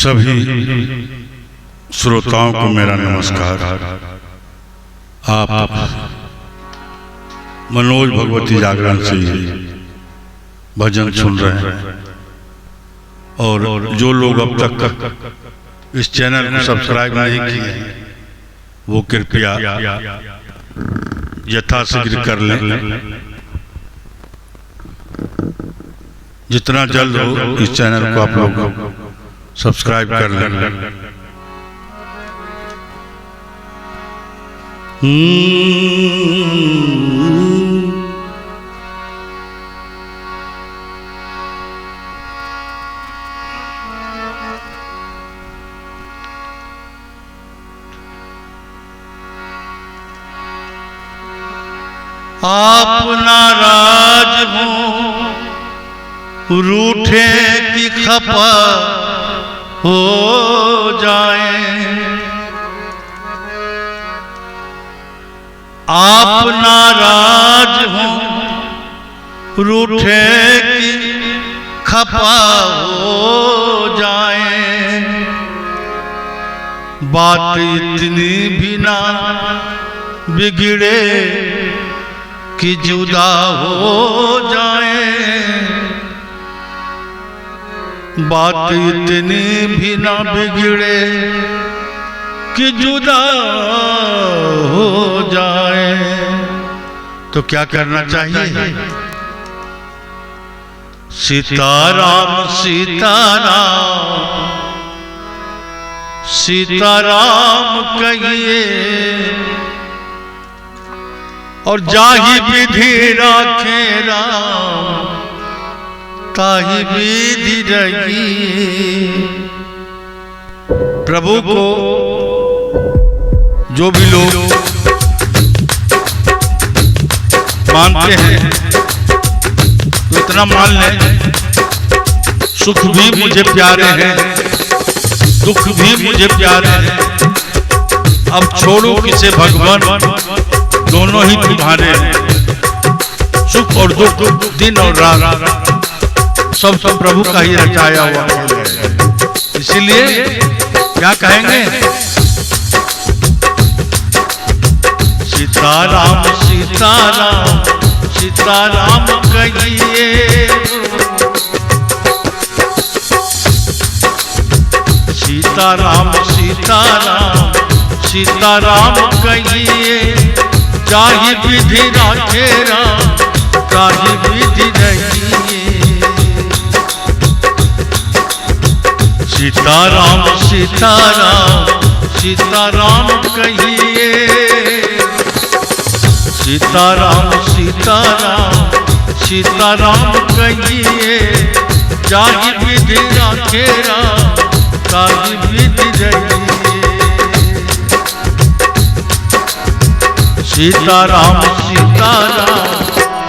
सभी श्रोताओं को मेरा नमस्कार। आप मनोज भगवती जागरण से भजन सुन रहे हैं और जो लोग अब तक इस चैनल को सब्सक्राइब नहीं किए वो कृपया यथाशीघ्र कर लें। जितना जल्द हो इस चैनल को आप लोग सब्सक्राइब कर लें। आप नाराज हो रूठे की खपा हो जाए, आप नाराज हो रूठे की खपा हो जाए, बात इतनी भी ना बिगड़े कि जुदा हो जाए, बात इतनी भी ना बिगड़े कि जुदा हो जाए। तो क्या करना चाहिए? सीताराम सीताराम सीताराम कहिए और जाहि विधि राखे राम ताहि विधि रही। प्रभु को जो भी लोग मानते हैं तो इतना मान लें, सुख भी मुझे प्यारे हैं, दुख भी मुझे प्यारे हैं। अब छोड़ो किसे भगवान, दोनों ही तुम्हारे हैं। सुख और दुख, दिन और रात सब प्रभु का ही रचाया हुआ है। इसीलिए क्या कहेंगे? सीताराम सीताराम सीताराम कहिए, सीताराम सीताराम सीताराम कहिए, जाहि विधि राखे राम ताहि विधि रहिए। सीताराम सीताराम सीताराम कहिए, सीताराम सीताराम सीताराम कहिए, जाहि विधि राखे राम ताहि विधि रहिए। सीताराम सीताराम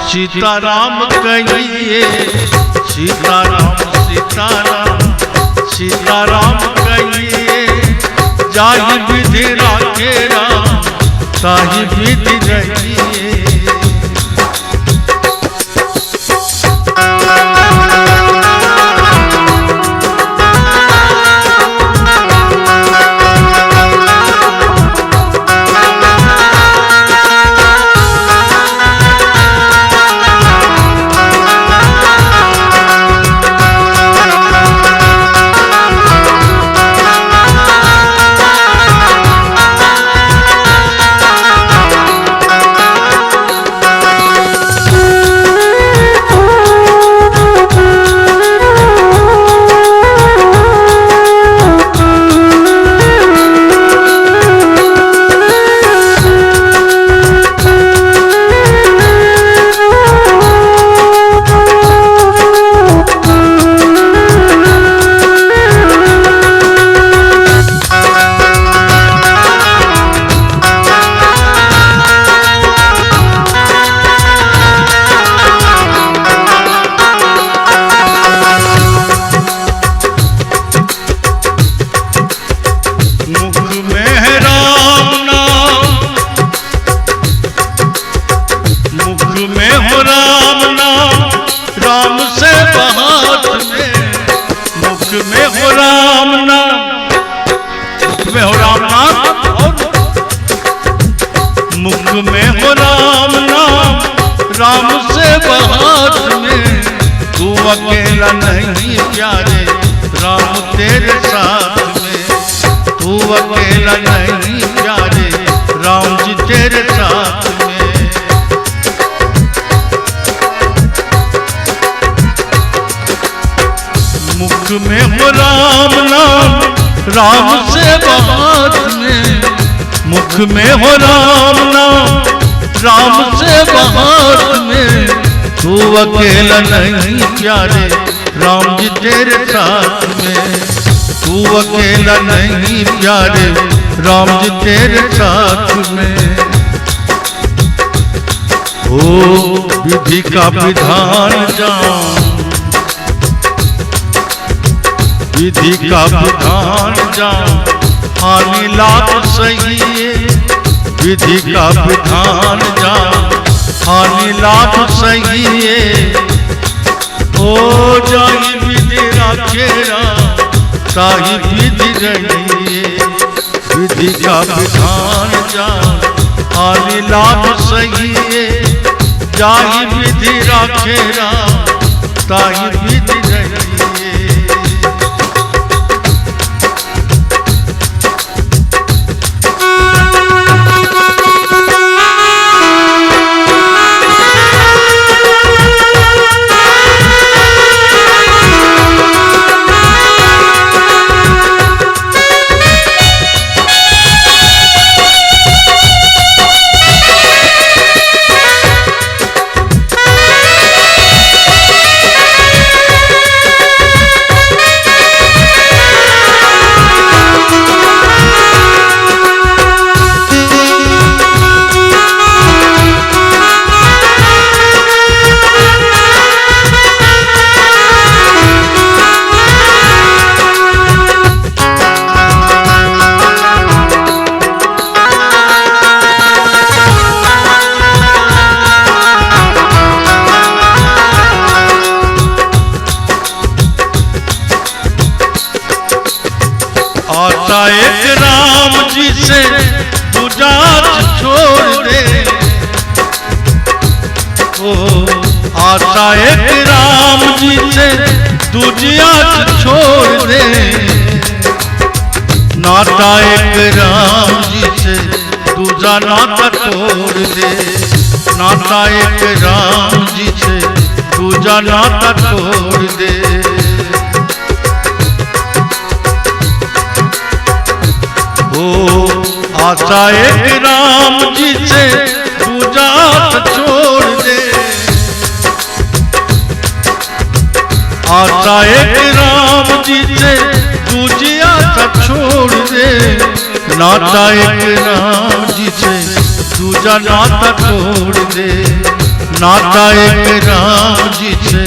सीताराम कहिए, सीताराम सीताराम सीताराम कहिए, जाहि विधि राखे राम ताहि विधि रहिए। में हो राम नाम अकेला नहीं प्यारे राम तेरे साथ में, तू अकेला नहीं प्यारे राम जी तेरे साथ में। मुख में हो राम नाम राम से बात में, मुख में हो राम नाम राम से बात में, तू अकेला नहीं प्यारे राम जी तेरे साथ में, तू अकेला नहीं प्यारे राम जी तेरे साथ में। ओ विधि का विधान जान, विधि का विधान जान, हानि लाभ सही है, विधि का विधान जान, हानि लाभ सही है। ओ जाहि विधि राखेरा ताहि विधि रहिए, विधि का विधान जान, हानि लाभ सही है, जाहि विधि राखेरा ताहि विधि रहिए। आता एक राम जी से दूजा छोड़ दे, ओ आता एक राम जी से दूजिया छोड़ दे, नाता एक राम जी से दूजा नाता तोड़ दे, नाता एक राम जी से दूजा नाता तोड़ दे। ओ आशा एक राम जी से दूजा छोड़ दे, आशा एक राम जी से दूजिया छोड़ दे, नाता एक राम जी से दूजा नाता तोड़ दे, नाता एक राम जी से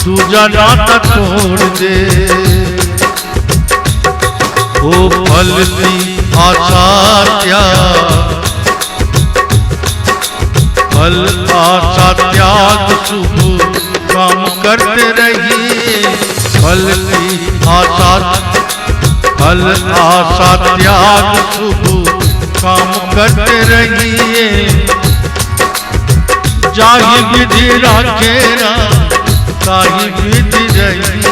दूजा नाता तोड़ दे। ओ फल की आशा त्याग, फल आशा त्याग शुभ काम करते रहिए, फल की आशा, फल आशा त्याग शुभ काम करते रहिए, जाहि विधि राखेरा ताहि विधि रहिए।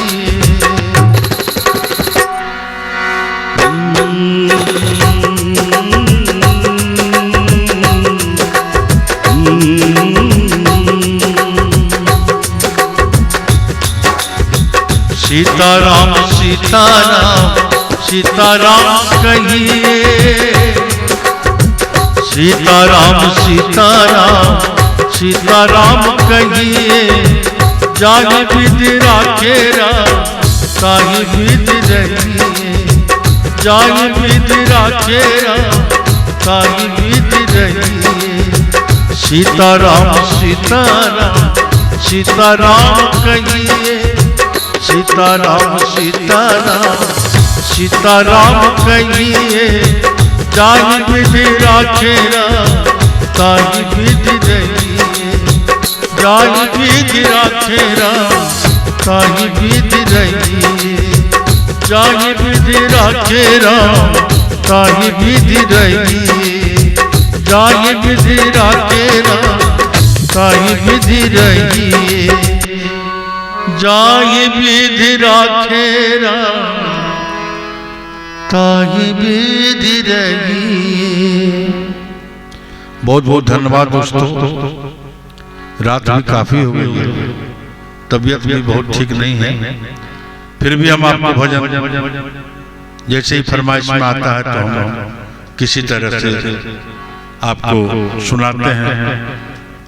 सीताराम सीताराम सीताराम कहिए, सीताराम सीताराम सीताराम कहिए, जाहि विधि राखेरा ताहि विधि रहिए, जाहि विधि राखेरा ताहि विधि रहिए। सीताराम सीताराम सीताराम कहिए, सीताराम सीताराम सीताराम कहिए, जाहि विधि राखेरा ताहि विधि रहिए, जाहि विधि राखेरा ताहि विधि रहिए, जाहि विधि राखेरा ताहि विधि रहिए, जाहि विधि राखेरा ताहि विधि रहिए। जाहि विधि राखेरा ताहि विधि रही। बहुत बहुत धन्यवाद दोस्तों। रात भी काफी हो गई है, तबीयत भी बहुत ठीक नहीं है, फिर भी हम आपको भजन जैसे ही फरमाइश में आता है तो हम किसी तरह से आपको सुनाते हैं।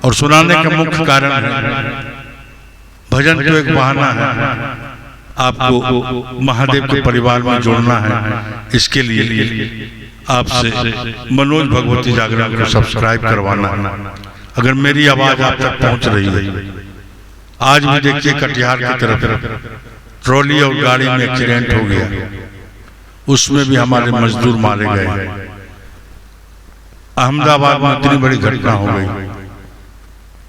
और सुनाने का मुख्य कारण है भजन तो एक बहाना है, आपको महादेव के परिवार में जोड़ना है। इसके लिए आपसे मनोज भगवती जागरण को सब्सक्राइब करवाना है। अगर मेरी आवाज आप तक पहुंच रही है, आज भी देखिए कटिहार की तरफ ट्रॉली और गाड़ी में एक्सीडेंट हो गया, उसमें भी हमारे मजदूर मारे गए। अहमदाबाद में इतनी बड़ी घटना हो गई,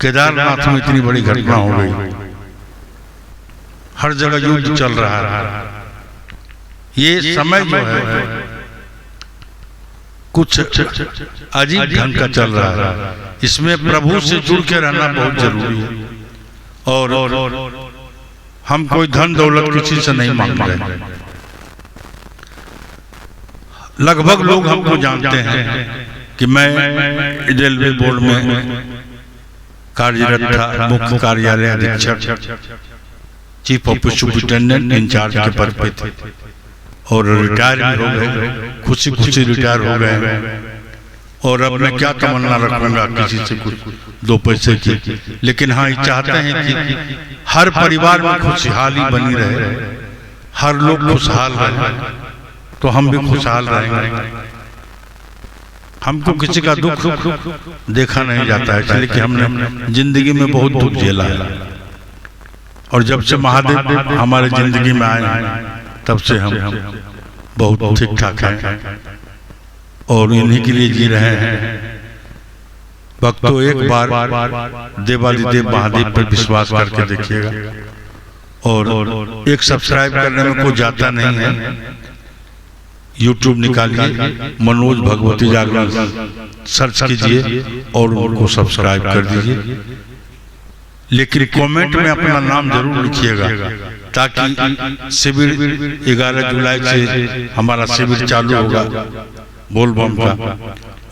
केदारनाथ में इतनी बड़ी घटना हो गई, हर जगह युद्ध चल रहा है। ये समय जो है कुछ अजीब ढंग का चल रहा है, इसमें प्रभु से जुड़ के रहना बहुत जरूरी है। और हम कोई धन दौलत किसी से नहीं मांग रहे। लगभग लोग हमको जानते हैं कि मैं रेलवे बोर्ड में कार्यरत था, मुख्य कार्यालय अधीक्षक, चीफ ऑफ सुपरिटेंडेंट इंचार्ज के पद पे थे, और रिटायर भी हो गए, खुशी खुशी रिटायर हो गए। और अब मैं क्या तमन्ना रखूंगा किसी से कुछ दो पैसे की, लेकिन हाँ ये चाहते हैं कि हर परिवार में खुशहाली बनी रहे, हर लोग खुशहाल रहे, तो हम भी खुशहाल रहेंगे। हमको किसी का दुख देखा नहीं जाता है, इसलिए कि हमने जिंदगी में बहुत दुख झेला है। और जब से महादेव हमारे जिंदगी में आए तब से हम बहुत ठीक ठाक हैं और इन्हीं के लिए जी रहे हैं। भक्तों एक बार देवादिदेव महादेव पर विश्वास करके देखिएगा, और एक सब्सक्राइब करने में कोई जाता नहीं है। YouTube निकालिए, मनोज भगवती जागरण सर्च कीजिए और उनको सब्सक्राइब कर दीजिए। लेकिन कमेंट में अपना नाम जरूर लिखिएगा, ताकि शिविर 11 जुलाई से हमारा शिविर चालू होगा बोलबम का।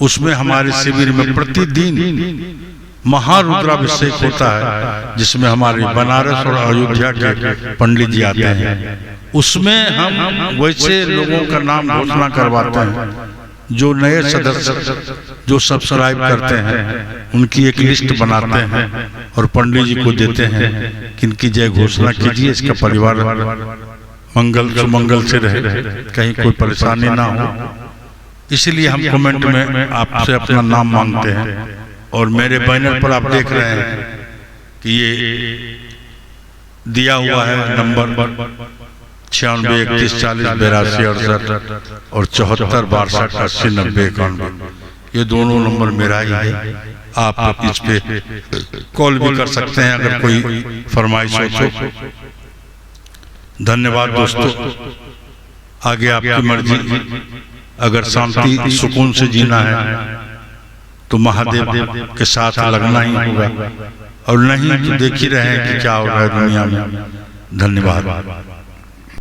उसमें हमारे शिविर में प्रतिदिन महारुद्राभिषेक होता है, जिसमें हमारे बनारस और अयोध्या के पंडित जी आते हैं। उसमें हम वैसे लोगों का नाम घोषणा करवाते हैं जो नए सदस्य जो सब्सक्राइब करते हैं, उनकी एक लिस्ट बनाते हैं और पंडित जी को देते हैं कि इनकी जय घोषणा कीजिए, इसका परिवार मंगल सुमंगल से रहे, कहीं कोई परेशानी ना हो। इसलिए हम कमेंट में आपसे अपना नाम मांगते हैं। और मेरे बैनर पर आप देख रहे हैं कि ये दिया हुआ है नंबर 96 31 40 82 68 और 74 62 80 90 91। ये दोनों नंबर मेरा ही है। आप इस पे कॉल भी कर सकते हैं अगर कोई फरमाइश हो तो। धन्यवाद दोस्तों, आगे आपकी मर्जी। अगर शांति सुकून से जीना है तो महादेव के साथ लगना ही होगा, और नहीं तो देख ही रहे हैं कि क्या हो रहा है दुनिया में। धन्यवाद।